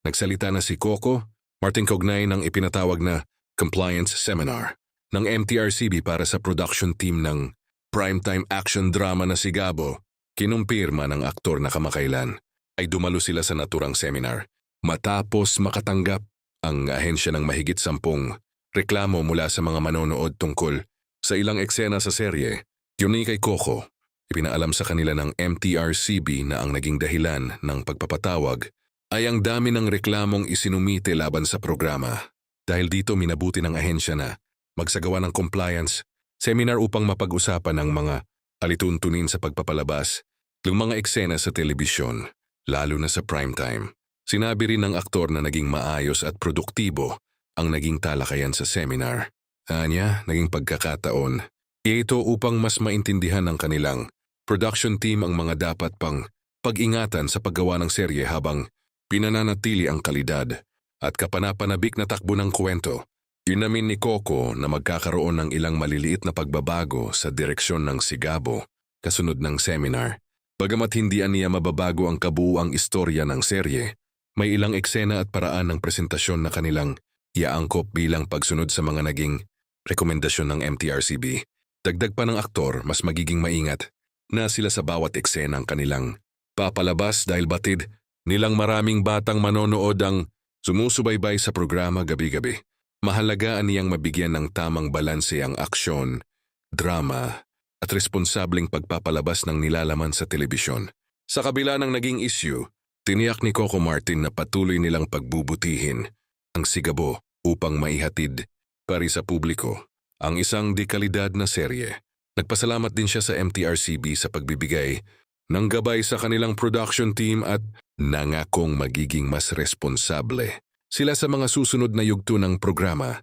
Nagsalita na si Coco, Martin kaugnay ng ipinatawag na Compliance Seminar ng MTRCB para sa production team ng primetime action drama na si Gabo. Kinumpirma ng aktor na kamakailan ay dumalo sila sa naturang seminar matapos makatanggap ang ahensya ng mahigit 10 reklamo mula sa mga manonood tungkol sa ilang eksena sa serye. Yun kay Coco, ipinaalam sa kanila ng MTRCB na ang naging dahilan ng pagpapatawag ay ang dami ng reklamong isinumite laban sa programa. Dahil dito minabuti ng ahensya na magsagawa ng compliance seminar upang mapag-usapan ang mga alituntunin sa pagpapalabas ng mga eksena sa telebisyon, lalo na sa primetime. Sinabi rin ng aktor na naging maayos at produktibo ang naging talakayan sa seminar. Anya, naging pagkakataon. Ito upang mas maintindihan ng kanilang production team ang mga dapat pang pag-ingatan sa paggawa ng serye habang pinananatili ang kalidad at kapanapanabik na takbo ng kwento. Inamin ni Coco na magkakaroon ng ilang maliliit na pagbabago sa direksyon ng si Gabo kasunod ng seminar. Bagamat hindi niya mababago ang kabuuang istorya ng serye, may ilang eksena at paraan ng presentasyon na kanilang iaangkop bilang pagsunod sa mga naging rekomendasyon ng MTRCB. Dagdag pa ng aktor, mas magiging maingat na sila sa bawat eksena ang kanilang papalabas dahil batid nilang maraming batang manonood ang sumusubaybay sa programa gabi-gabi. Mahalaga niyang mabigyan ng tamang balanse ang aksyon, drama, at responsableng pagpapalabas ng nilalaman sa telebisyon. Sa kabila ng naging issue, tiniyak ni Coco Martin na patuloy nilang pagbubutihin ang si Gabo upang maihatid para sa publiko ang isang dekalidad na serye. Nagpasalamat din siya sa MTRCB sa pagbibigay ng gabay sa kanilang production team at nangakong magiging mas responsable sila sa mga susunod na yugto ng programa.